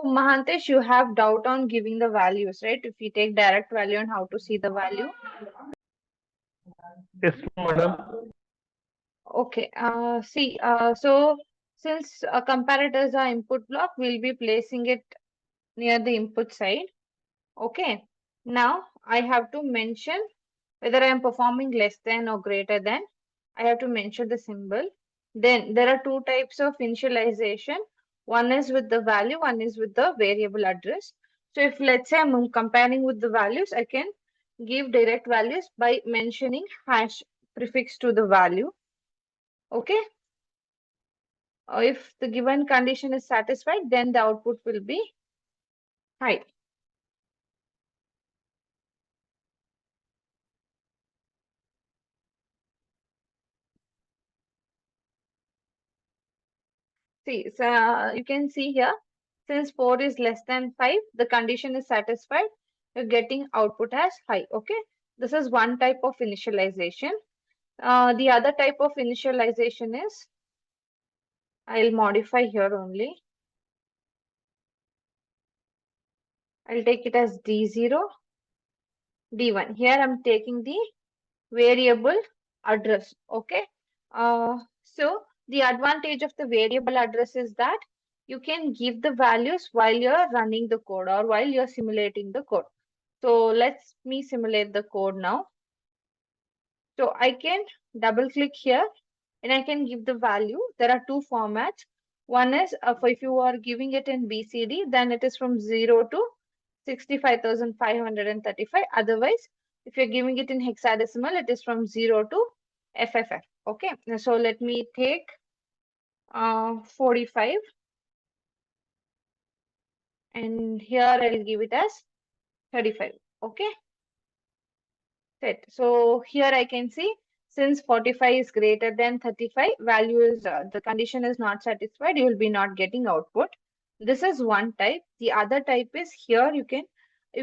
Mahantesh, you have doubt on giving the values, right? If we take direct value and how to see the value. Yes, madam. Okay. So since comparators are input block, we'll be placing it near the input side. Okay. Now I have to mention whether I am performing less than or greater than. I have to mention the symbol. Then there are two types of initialization. One is with the value, one is with the variable address. So if let's say I'm comparing with the values, I can give direct values by mentioning hash prefix to the value. Okay. If the given condition is satisfied, then the output will be high. See, so you can see here, since 4 is less than 5, the condition is satisfied. You're getting output as high. Okay, this is one type of initialization. The other type of initialization is, I'll modify here only. I'll take it as D0, D1. Here I'm taking the variable address. Okay, so the advantage of the variable address is that you can give the values while you're running the code or while you're simulating the code. So let's me simulate the code now. So I can double click here and I can give the value. There are two formats. One is for if you are giving it in BCD, then it is from 0 to 65,535. Otherwise, if you're giving it in hexadecimal, it is from 0 to FFF. Okay, so let me take 45 and here I'll give it as 35. Okay, set. So here I can see since 45 is greater than 35, value is the condition is not satisfied, you will be not getting output. This is one type. The other type is here you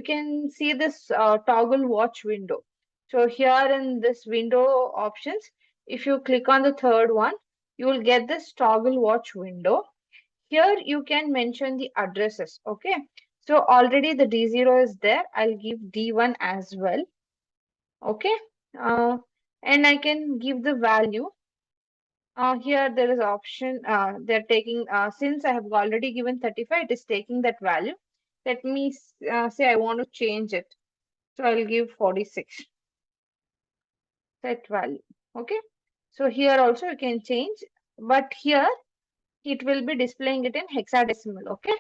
can see this toggle watch window. So here in this window options, if you click on the third one, you will get this toggle watch window. Here you can mention the addresses. Okay. So already the D0 is there. I'll give D1 as well. Okay. Uh, and I can give the value. Here there is option, they're taking, since I have already given 35, it is taking that value. Let me say I want to change it. So I'll give 46, set value. Okay. So here also you can change, but here it will be displaying it in hexadecimal. Okay.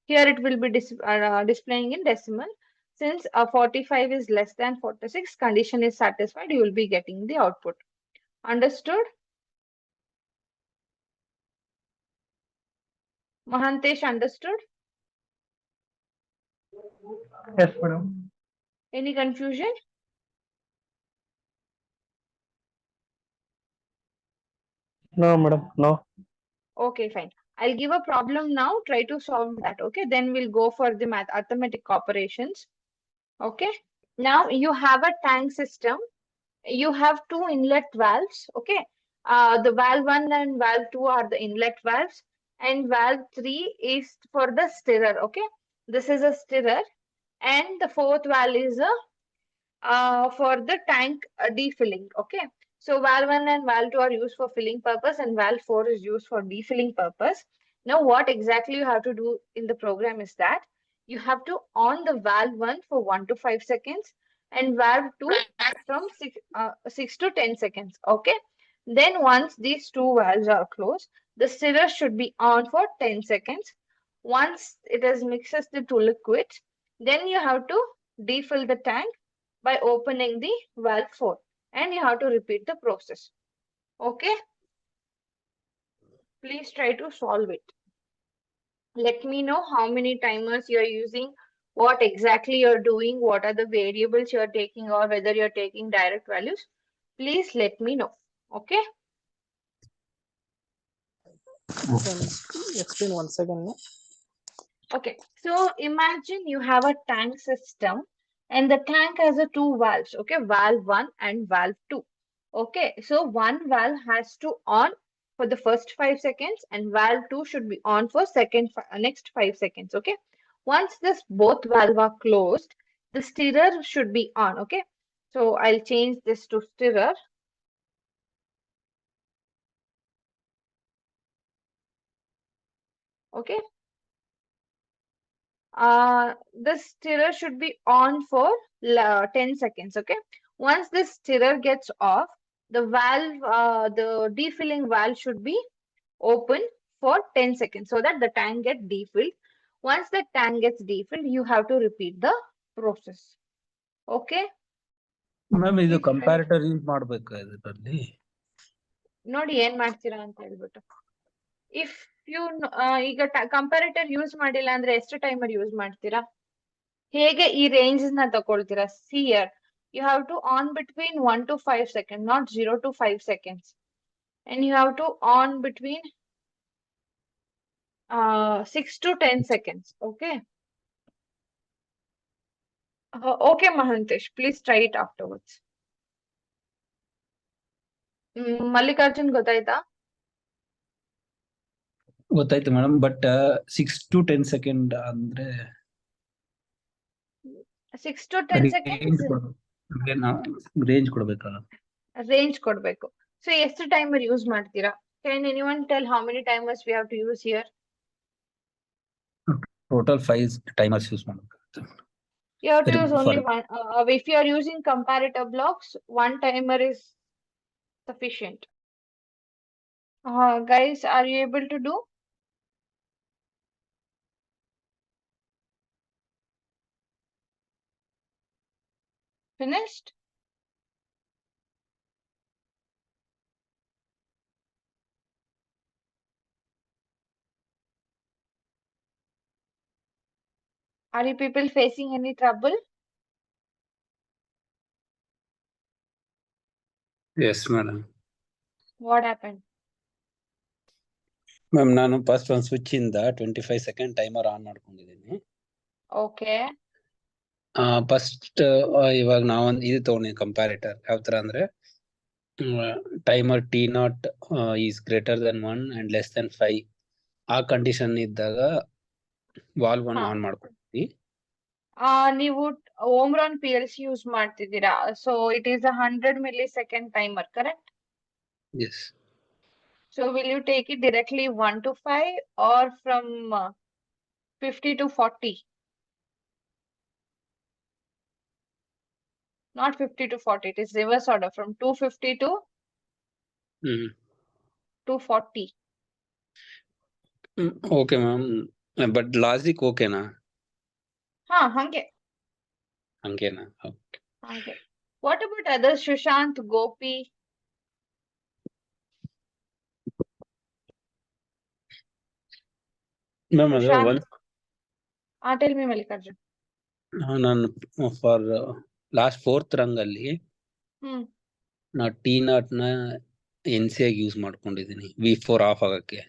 Here it will be displaying in decimal. Since 45 is less than 46, condition is satisfied, you will be getting the output. Understood? Mahantesh, understood? Yes, madam. Any confusion? No, madam. No. Okay, fine. I'll give a problem now. Try to solve that. Okay, then we'll go for the arithmetic operations. Okay. Now you have a tank system. You have two inlet valves. Okay. The valve 1 and valve 2 are the inlet valves, and valve 3 is for the stirrer. Okay. This is a stirrer, and the fourth valve is a for the tank defilling. Okay. So valve 1 and valve 2 are used for filling purpose and valve 4 is used for defilling purpose. Now what exactly you have to do in the program is that you have to on the valve 1 for 1 to 5 seconds and valve 2 from 6 to 10 seconds. Okay. Then once these two valves are closed, the stirrer should be on for 10 seconds. Once it has mixes the two liquids, then you have to defill the tank by opening the valve 4 and you have to repeat the process. Okay, please try to solve it. Let me know how many timers you're using, what exactly you're doing, what are the variables you're taking or whether you're taking direct values. Please let me know. Okay. Explain once again. Okay, so imagine you have a tank system and the tank has a two valves. Okay, valve 1 and valve 2. Okay, so one valve has to on for the first 5 seconds and valve 2 should be on for next 5 seconds. Okay. Once this both valve are closed, the stirrer should be on. Okay. So I'll change this to stirrer. Okay. This stirrer should be on for 10 seconds. Okay. Once this stirrer gets off, the valve, the defilling valve should be open for 10 seconds so that the tank gets defilled. Once the tank gets defilled, you have to repeat the process. Okay. Ma'am ಇದು Please try. Comparator use ಮಾಡ್ಬೇಕಾ ಇದರಲ್ಲಿ? ನೋಡಿ ಏನ್ ಮಾಡ್ತೀರಾ ಅಂತ ಹೇಳ್ಬಿಟ್ಟು. If you ಈಗ comparator use ಮಾಡಿಲ್ಲ ಅಂದ್ರೆ ಎಷ್ಟು ಟೈಮರ್ ಯೂಸ್ ಮಾಡ್ತೀರಾ? ಹೇಗೆ ಈ ರೇಂಜಸ್ ನ ತಗೊಳ್ತೀರಾ? See here, you have to on between 1 to 5 seconds, not 0 to 5 seconds. And you have to on between 6 to 10 seconds. Okay. Okay, Mahantesh, please try it afterwards. Mallikarjun ಗೊತ್ತಾಯ್ತಾ? ಗೊತ್ತಾಯ್ತು madam, but 6 to 10 second ಅಂದ್ರೆ 6 to 10 seconds range ಕೊಡ್ಬೇಕಲ್ಲ? Range ಕೊಡ್ಬೇಕು. So ಎಷ್ಟು timer use ಮಾಡ್ತೀರಾ? Can anyone tell how many timers we have to use here? Total 5 timers use ಮಾಡ್ಬೇಕು. You have to use only one. If you are using comparator blocks, one timer is sufficient. Guys, are you able to do? Finished? Are you people facing any trouble? Yes madam. What happened? Ma'am ನಾನು first ಒಂದು switch ಇಂದ 25 second timer on ಮಾಡ್ಕೊಂಡಿದ್ದೀನಿ. Okay. First ಇವಾಗ ನಾವೊಂದು ಇದು ತಗೊಂಡಿದ್ದೀನಿ comparator. ಯಾವ ತರ ಅಂದ್ರೆ timer T0 is greater than 1 and less than 5 ಆ ಕಂಡೀಷನ್ ಇದ್ದಾಗ ವಾಲ್ವ್ ಅನ್ನು ಆನ್ ಮಾಡ್ಕೊಳ್ತೀವಿ. ನೀವು Omron PLC ಯೂಸ್ ಮಾಡ್ತಿದ್ದೀರಾ? So it is a 100 millisecond timer, correct? Yes. So will you take it directly 1 to 5 or from 50 to 40? Not 50 to 40, it is reverse order from 250 to 240. Okay ma'am, but logic ಓಕೆನಾ? ಹಂಗೆ. ಹಂಗೇನಾ? Okay. ಹಾಗೆ. What about others? Sushant, Gopi? Ma'am ಅದು tell me, Mallikarjun. ನಾನು for last 4th ರಂಗ್ ಅಲ್ಲಿ ನಾ T0 ನ NC ಆಗಿ use ಮಾಡ್ಕೊಂಡಿದ್ದೀನಿ V4 ಆಫ್ ಆಗಕ್ಕೆ.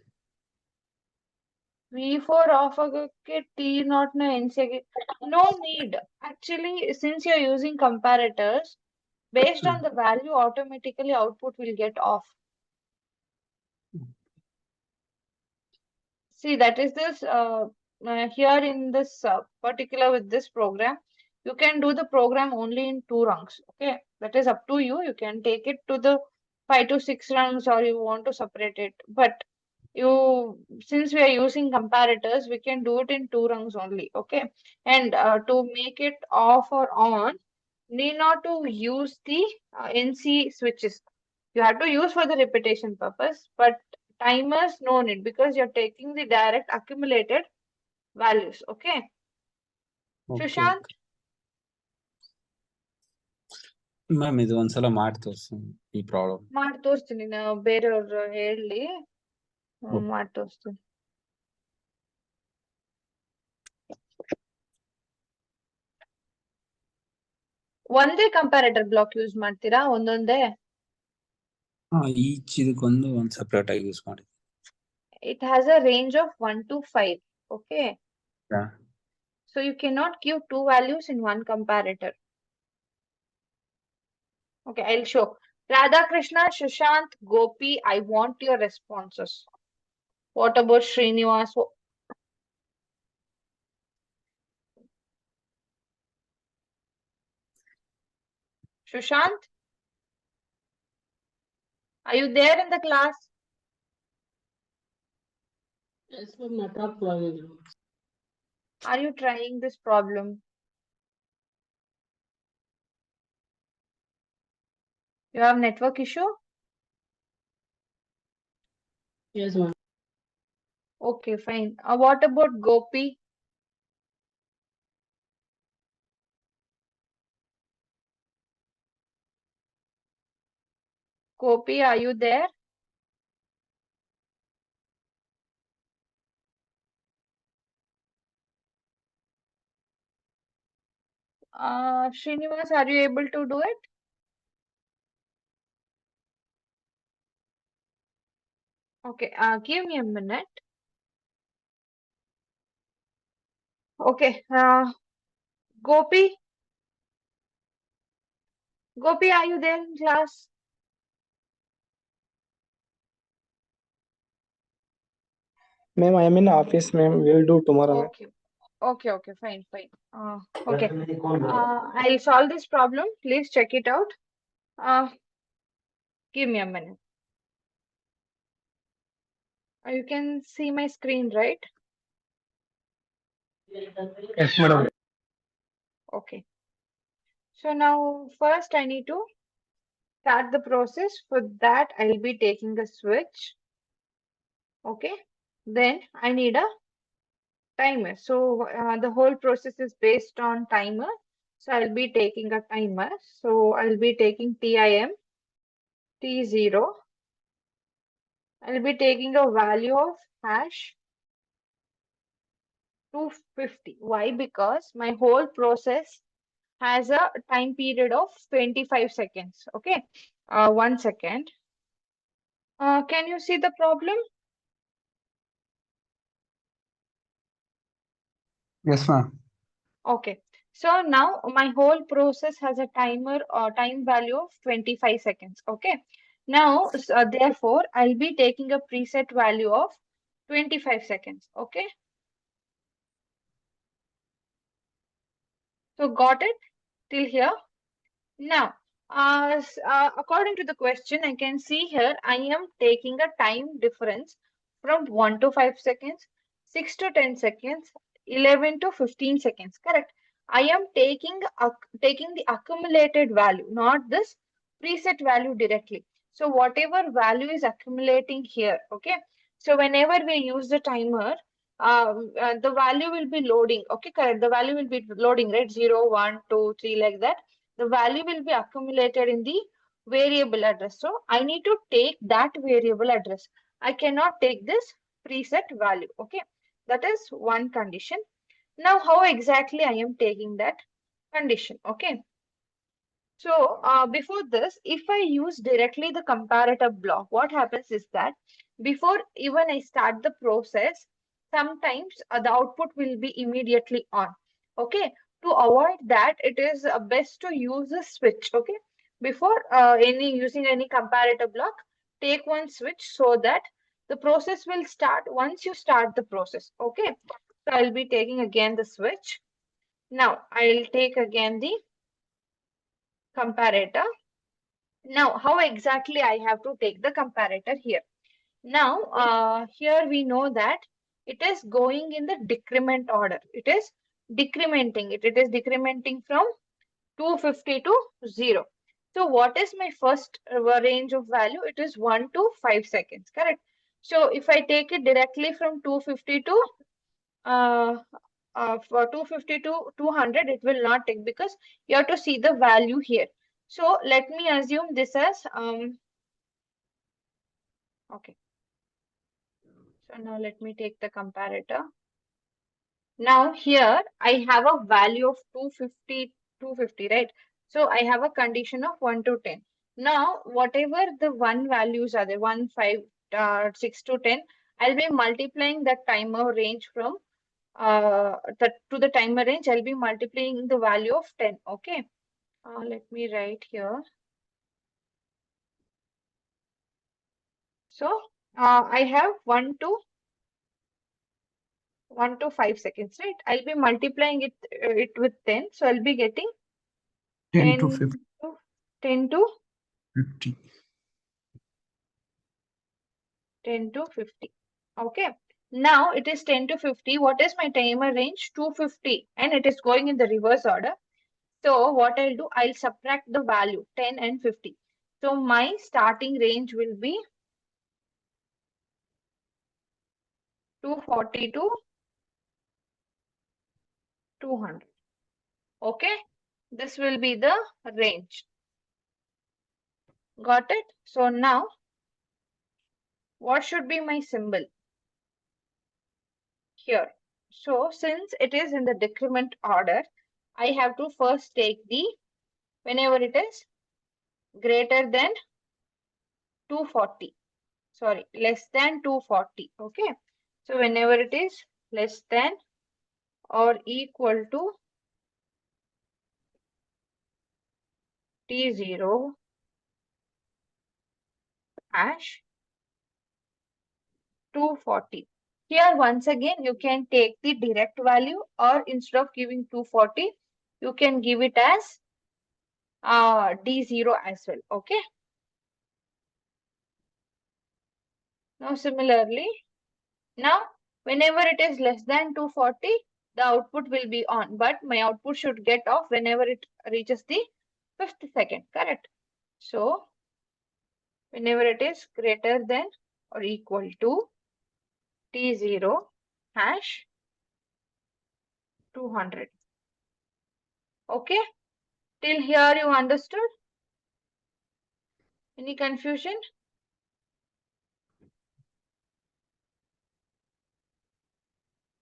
V4 off agake T0 na NC age. No need. Actually, since you're using comparators, based on the value, automatically output will get off. See, that is this here in this particular with this program, you can do the program only in 2 rungs. Okay, that is up to you. You can take it to the 5 to 6 rungs or you want to separate it. But since we are using comparators, we can do it in 2 rungs only. Okay, and to make it off or on, need not to use the NC switches. You have to use for the repetition purpose, but timers no need because you're taking the direct accumulated values. Okay. Sushant? Ma'am ಇದು ಒಂದ್ಸಲ ಮಾಡಿ ತೋರಿಸಿ ಈ problem. ಮಾಡಿ ತೋರಿಸ್ತೀನಿ, ನಾವು ಬೇರೆಯವ್ರು ಹೇಳಿ ಮಾಡಿ ತೋರಿಸ್ತೀನಿ. ಒಂದೇ ಕಂಪ್ಯಾರೇಟರ್ ಬ್ಲಾಕ್ ಯೂಸ್ ಮಾಡ್ತೀರಾ? ಒಂದೊಂದೇ? ಈಚ್ ಇದಕ್ಕೊಂದು ಒಂದು ಸೆಪರೇಟ್ ಆಗಿ ಯೂಸ್ ಮಾಡಿ. It has a range of 1 to 5. Okay. Yeah. So you cannot give 2 values in one comparator. Okay, I'll show. Radhakrishna, Sushant, Gopi, I want your responses. What about Srinivas? Sushant, are you there in the class? Yes, ma'am, network problem. Are you trying this problem? You have network issue? Yes, ma'am. Okay, fine. What about Gopi? Gopi, are you there? Srinivas, are you able to do it? Okay, give me a minute. Okay, Gopi, Gopi, are you there in class? Ma'am, I am in office, ma'am. We'll do tomorrow, ma'am. Okay, fine. Okay, I'll solve this problem. Please check it out. Give me a minute. You can see my screen, right? Yes, madam. Okay. So now first I need to start the process. For that, I'll be taking a switch. Okay. Then I need a timer. So the whole process is based on timer. So I'll be taking a timer. So I'll be taking TIM, T0. I'll be taking a value of hash 250. Why? Because my whole process has a time period of 25 seconds. Okay. 1 second. Can you see the problem? Yes, ma'am. Okay. So now my whole process has a timer or time value of 25 seconds. Okay. Now, therefore, I'll be taking a preset value of 25 seconds. Okay. So got it till here? Now, according to the question, I can see here I am taking a time difference from 1 to 5 seconds, 6 to 10 seconds, 11 to 15 seconds. Correct. I am taking the accumulated value, not this preset value directly. So whatever value is accumulating here, okay. So whenever we use the timer, the value will be loading. Okay, correct. The value will be loading, right? 0, 1, 2, 3, like that. The value will be accumulated in the variable address. So I need to take that variable address. I cannot take this preset value. Okay, that is one condition. Now, how exactly I am taking that condition? Okay. So before this, if I use directly the comparator block, what happens is that before even I start the process, sometimes the output will be immediately on. Okay. To avoid that, it is best to use a switch. Okay. Before using any comparator block, take one switch so that the process will start once you start the process. Okay. So I'll be taking again the switch. Now I'll take again the comparator. Now, how exactly I have to take the comparator here? Now, here we know that it is going in the decrement order. It is decrementing it. It is decrementing from 250 to 0. So what is my first range of value? It is 1 to 5 seconds, correct? So if I take it directly from 250 to uh, for 250 to 200, it will not take because you have to see the value here. So let me assume this as okay. So now let me take the comparator. Now here I have a value of 250, right? So I have a condition of 1 to 10. Now whatever the one values are there, 1, 5, 6 to 10, I'll be multiplying that timer range from to the timer range. I'll be multiplying the value of 10. Okay. Let me write here. So I have 1 to 5 seconds, right? I'll be multiplying it with 10. So I'll be getting 10 to 10 to 10 to 50. 10 to 50. Okay. Now it is 10 to 50. What is my timer range? 250. And it is going in the reverse order. So what I'll do, I'll subtract the value 10 and 50. So my starting range will be 240 to 200. Okay. This will be the range. Got it? So now what should be my symbol here? So since it is in the decrement order, I have to first take the, whenever it is greater than 240, sorry, less than 240. Okay. So whenever it is less than or equal to T0 hash 240. Here once again you can take the direct value, or instead of giving 240 you can give it as D0 as well. Okay. Now similarly, now whenever it is less than 240 the output will be on, but my output should get off whenever it reaches the 5th second. Correct. So whenever it is greater than or equal to T0 hash 200. Okay. Till here you understood? Any confusion?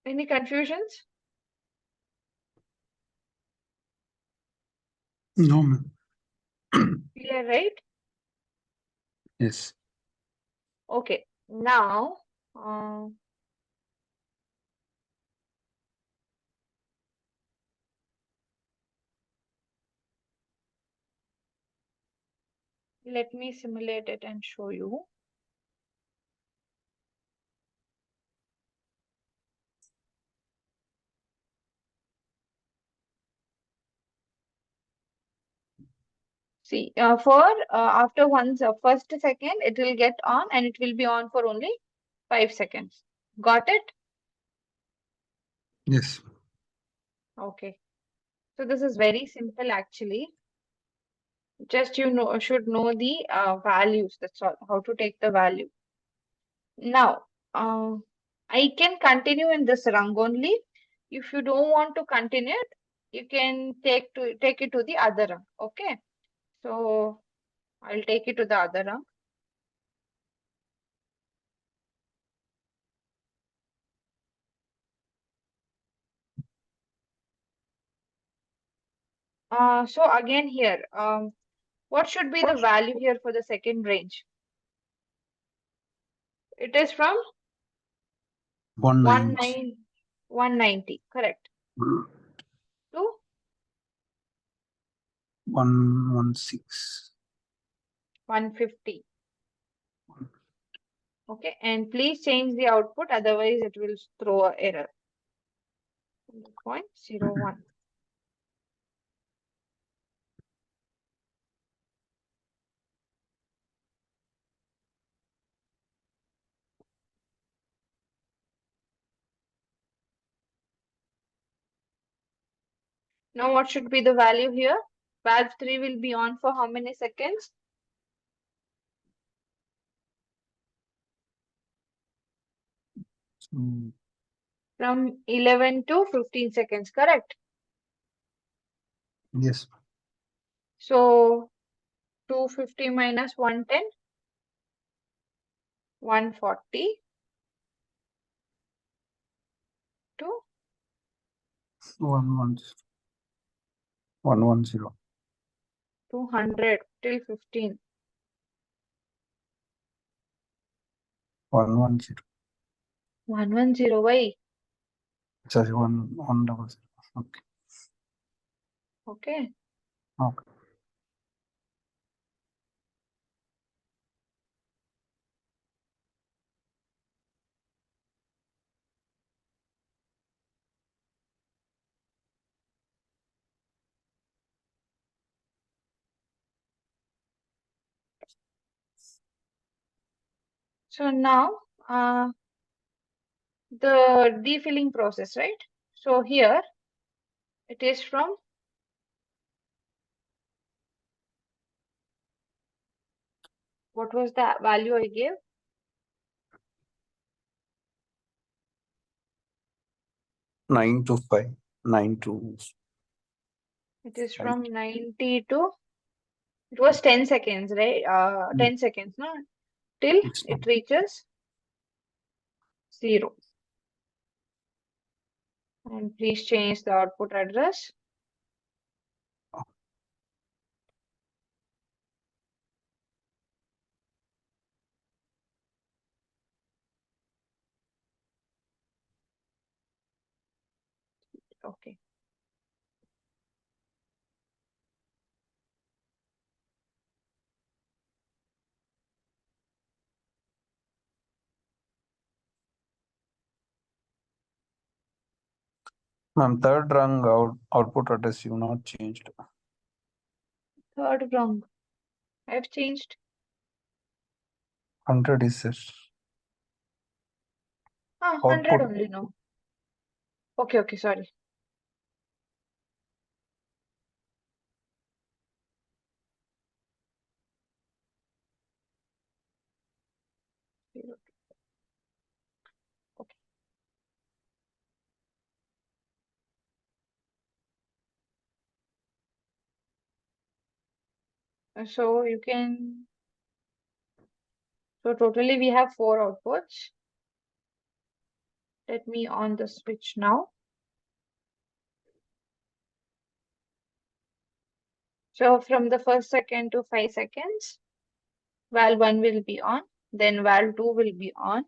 Any confusions? No, ma'am. Clear, right? Yes. Okay. Now, let me simulate it and show you. See, after once first second, it will get on and it will be on for only 5 seconds. Got it? Yes. Okay. So this is very simple actually. Just you should know the values. That's all. How to take the value. Now, I can continue in this rung only. If you don't want to continue it, you can take it to the other rung. Okay. So I'll take it to the other rung. So again here, what should be the value here for the second range? It is from 190. 190, correct. To 116. 150. Okay, and please change the output, otherwise it will throw an error. 0.01. Now what should be the value here? Valve 3 will be on for how many seconds? So, From 11 to 15 seconds, correct? yes. So 250 minus 110, 140 to 110. 110. 200 till 15. 110. 110, why? Sorry, 100. Okay. Okay. Okay. So now the defilling process, right? So here it is from what was the value I gave? Nine to 5. 9 to It is 5. from 90 to, it was 10 seconds, right? 10 seconds, no? Till it reaches 0. And please change the output address. Okay. Ma'am, third rung output address you not changed. Third wrong. I've changed. 100 is this. 100 Output. only, no. Okay, sorry. Okay. So you can, so totally we have 4 outputs. Let me on the switch now. So from the first second to 5 seconds, valve 1 will be on, then valve 2 will be on.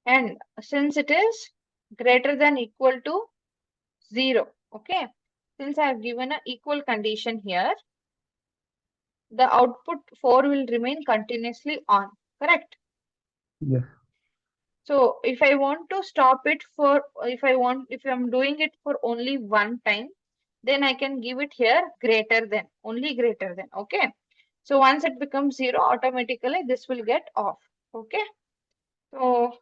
And since it is greater than equal to 0, okay, since I have given an equal condition here, the output 4 will remain continuously on, correct? Yeah. So if I want to stop it for, if I'm doing it for only one time, then I can give it here greater than, only greater than, okay? So once it becomes 0, automatically this will get off, okay? So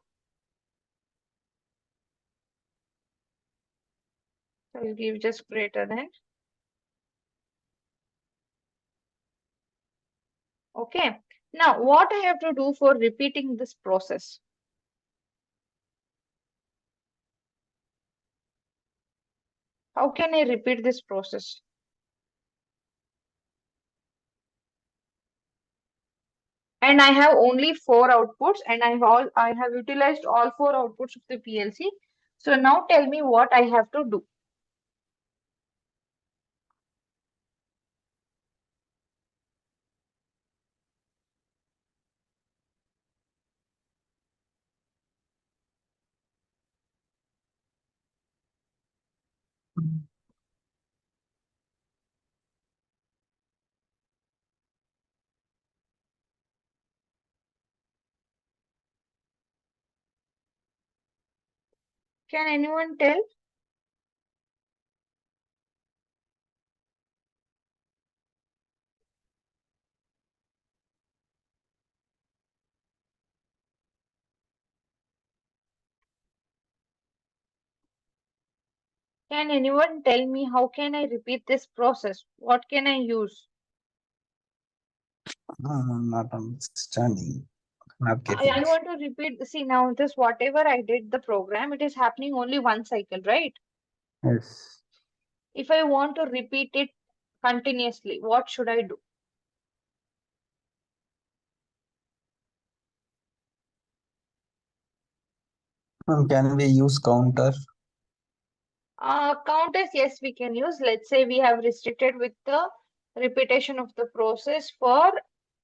I'll give just greater than. Okay. Now what I have to do for repeating this process? How can I repeat this process? And I have only 4 outputs, and I have utilized all 4 outputs of the PLC. So now tell me what I have to do. Can anyone tell? Can anyone tell me how can I repeat this process? What can I use? I'm not understanding. Not getting. I want to repeat. See, now this whatever I did the program, it is happening only one cycle, right? Yes. If I want to repeat it continuously, what should I do? Can we use counter? Counters, yes, we can use. Let's say we have restricted with the repetition of the process for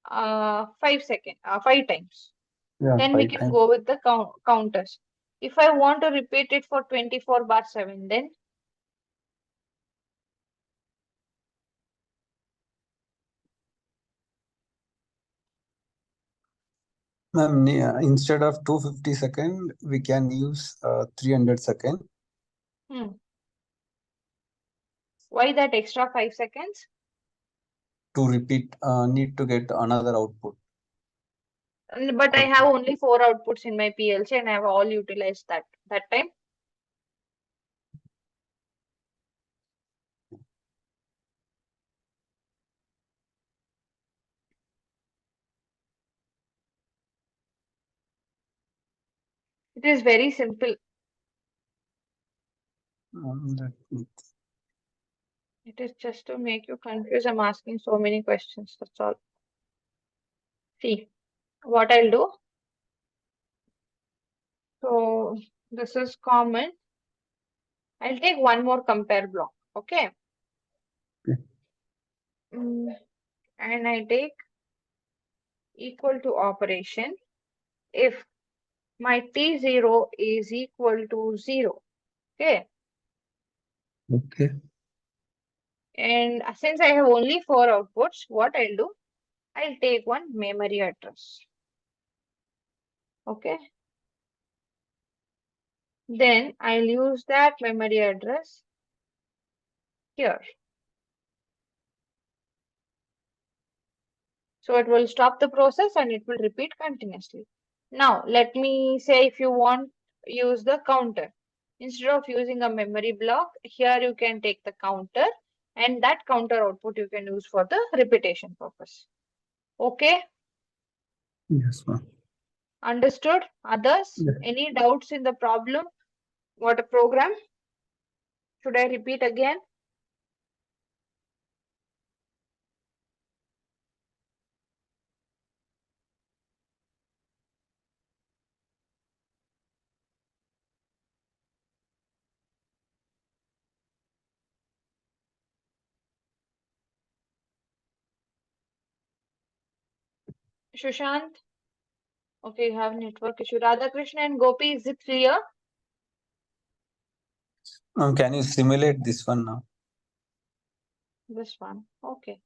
5 times. Yeah, Then we 5 can times. go with the counters. If I want to repeat it for 24/7, then Ma'am, instead of 250 second, we can use 300 second. Why that extra 5 seconds? To repeat, need to get another output. But I have only 4 outputs in my PLC and I have all utilized that time. It is very simple. It is just to make you confused. I'm asking so many questions. That's all. See what I'll do. So this is common. I'll take one more compare block. Okay. And I take equal to operation if my T0 is equal to 0. Okay. Okay. And since I have only 4 outputs, what I'll do, I'll take one memory address. Okay. Then I'll use that memory address here. So it will stop the process and it will repeat continuously. Now, let me say if you want use the counter. Instead of using a memory block, here you can take the counter and that counter output you can use for the repetition purpose. Okay? Yes, ma'am. Understood? Others? Yes. Any doubts in the problem? What a program? Should I repeat again? Sushant? Okay, you have network issue. Radhakrishna and Gopi, is it clear? Can you simulate this one now? This one. Okay.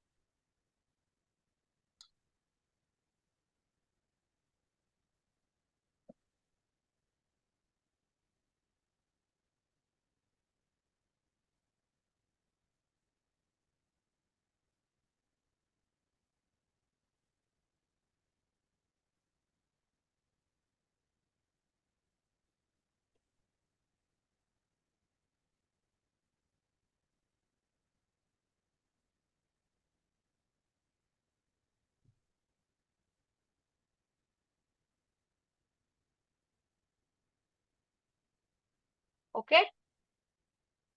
Okay.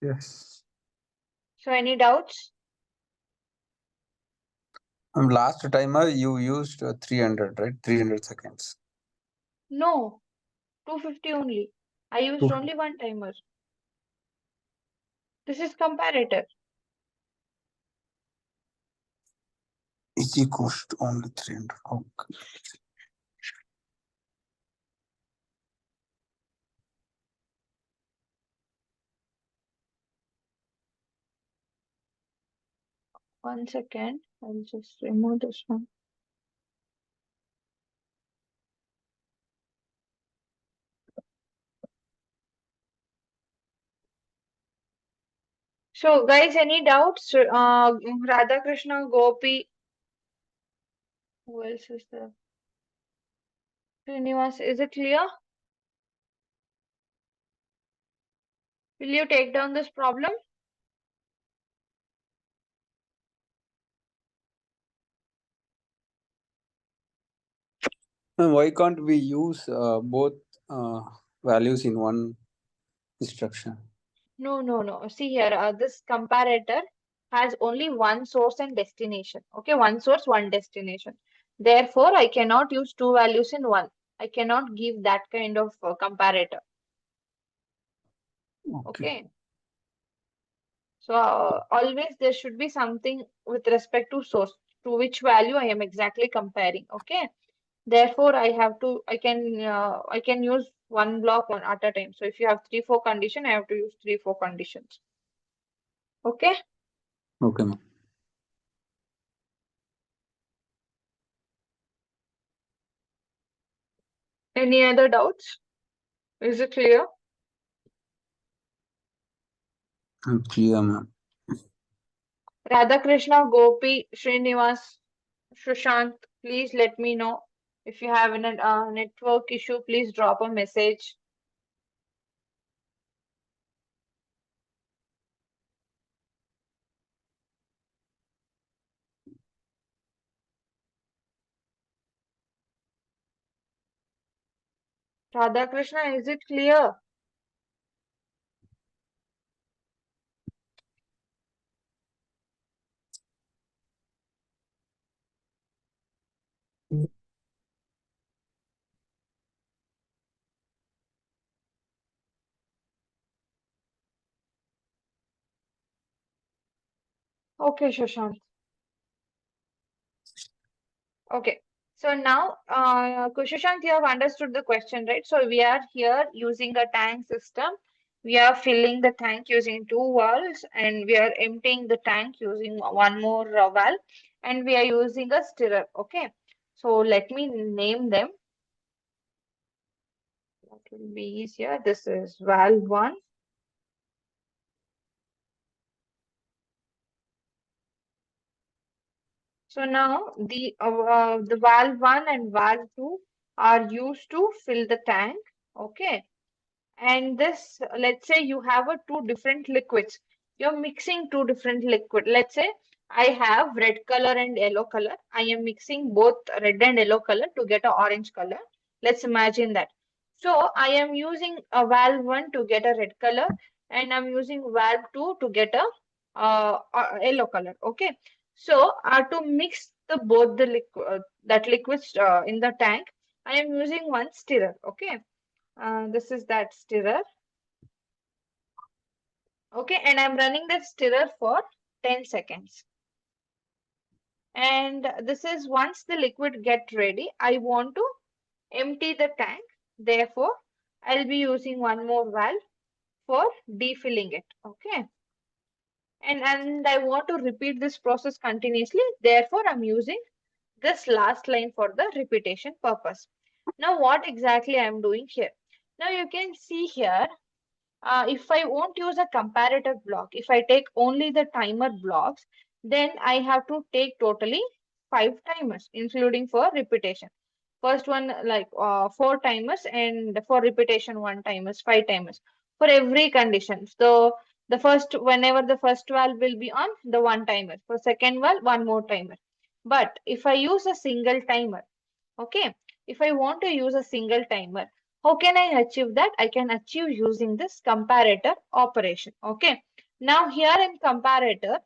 Yes. So any doubts? Last timer you used 300, right? 300 seconds. No, 250 only. I used Two- only one timer. This is comparator. Is equals to only 300. Okay. One second. I'll just remove this one. So guys, any doubts? Radhakrishna, Gopi. Who else is there? Srinivas, is it clear? Will you take down this problem? Why can't we use both values in one instruction? No. See here, this comparator has only one source and destination. Okay, one source, one destination. Therefore, I cannot use two values in one. I cannot give that kind of comparator. Okay. So always there should be something with respect to source, to which value I am exactly comparing. Okay. Therefore, I can use one block one at a time. So if you have 3, 4 condition, I have to use 3, 4 conditions. Okay. Okay, ma'am. Any other doubts? Is it clear? Clear, ma'am. Radhakrishna, Gopi, Srinivas, Sushant, please let me know. If you have a network issue, please drop a message. Radhakrishna, is it clear? Okay, Sushant. Okay. So now, Sushant, you have understood the question, right? So we are here using a tank system. We are filling the tank using 2 valves, and we are emptying the tank using one more valve, and we are using a stirrer. Okay. So let me name them. That will be easier. This is valve 1. So now the valve 1 and valve 2 are used to fill the tank. Okay. And this, let's say you have two different liquids. You're mixing two different liquid. Let's say I have red color and yellow color. I am mixing both red and yellow color to get an orange color. Let's imagine that. So I am using a valve 1 to get a red color, and I'm using valve 2 to get a yellow color. Okay. So to mix the both the liquids in the tank, I am using one stirrer. Okay. This is that stirrer. Okay, and I'm running the stirrer for 10 seconds. And this is once the liquid get ready, I want to empty the tank. Therefore, I'll be using one more valve for defilling it. Okay. And I want to repeat this process continuously. Therefore, I'm using this last line for the repetition purpose. Now, what exactly I'm doing here? Now, you can see here, if I won't use a comparator block, if I take only the timer blocks, then I have to take totally 5 timers, including for repetition. First one like 4 timers, and for repetition 1 timers, 5 timers for every condition. So the first, whenever the first valve will be on, the 1 timer. For second valve, one more timer. But if I use a single timer, okay, if I want to use a single timer, how can I achieve that? I can achieve using this comparator operation. Okay. Now here in comparator,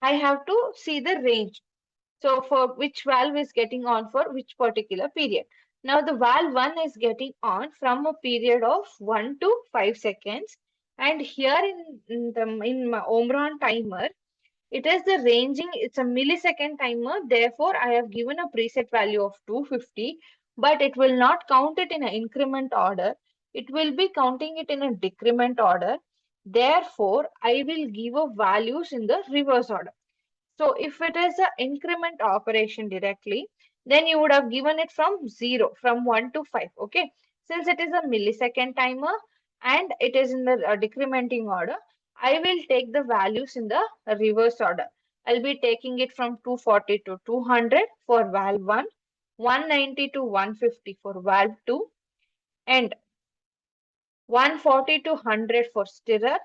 I have to see the range. So for which valve is getting on for which particular period. Now the valve 1 is getting on from a period of 1 to 5 seconds. And here in my Omron timer, it is the ranging, it's a millisecond timer. Therefore, I have given a preset value of 250, but it will not count it in an increment order. It will be counting it in a decrement order. Therefore, I will give a values in the reverse order. So if it is an increment operation directly, then you would have given it from 0, from 1 to 5. Okay. Since it is a millisecond timer and it is in the decrementing order, I will take the values in the reverse order. I'll be taking it from 240 to 200 for valve 1, 190 to 150 for valve 2, and 140 to 100 for stirrer.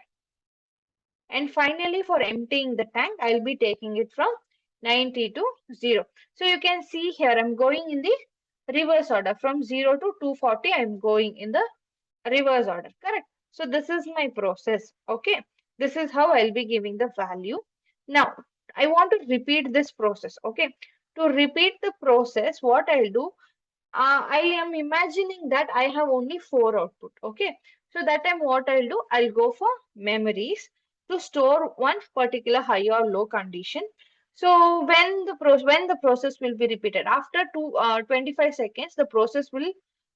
And finally, for emptying the tank, I'll be taking it from 90 to 0. So you can see here, I'm going in the reverse order. From 0 to 240, I'm going in the reverse order, correct? So this is my process, okay? This is how I'll be giving the value. Now, I want to repeat this process, okay? To repeat the process, what I'll do, I am imagining that I have only 4 output, okay? So that time what I'll do, I'll go for memories to store one particular high or low condition. So when the process will be repeated after 25 seconds, the process will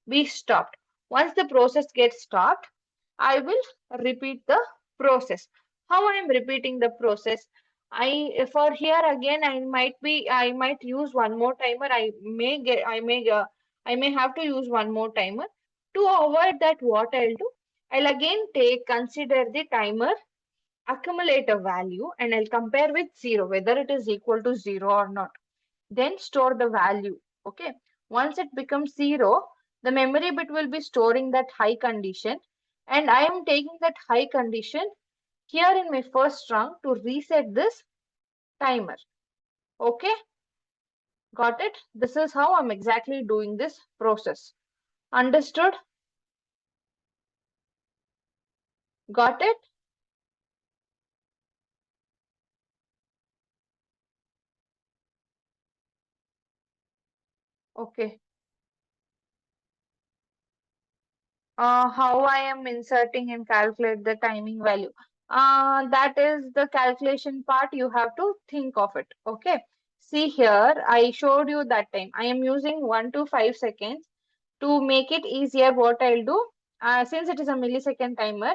be stopped. Once the process gets stopped, I will repeat the process. How I am repeating the process? For here again, I might use one more timer. I may I may have to use one more timer. To avoid that, what I'll do, I'll again consider the timer accumulator value and I'll compare with 0, whether it is equal to 0 or not. Then store the value. Okay. Once it becomes 0, the memory bit will be storing that high condition, and I am taking that high condition here in my first rung to reset this timer. Okay. Got it? This is how I'm exactly doing this process. Understood? Got it? Okay. How I am inserting and calculate the timing value. That is the calculation part. You have to think of it. Okay. See here, I showed you that time. I am using 1 to 5 seconds. To make it easier, what I'll do, since it is a millisecond timer,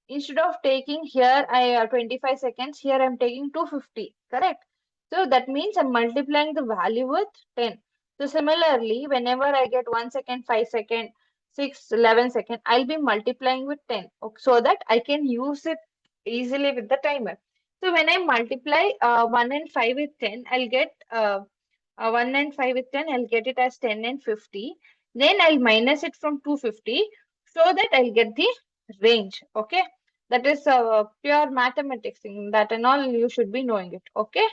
instead of taking here 25 seconds, here I'm taking 250, correct? So that means I'm multiplying the value with 10. So similarly, whenever I get 1 second, 5 second, 6, 11 second, I'll be multiplying with 10, so that I can use it easily with the timer. So when I multiply 1 and 5 with 10, I'll get 1 and 5 with 10, I'll get it as 10 and 50. Then I'll minus it from 250 so that I'll get the range. Okay. That is pure mathematics thing. That and all you should be knowing it. Okay.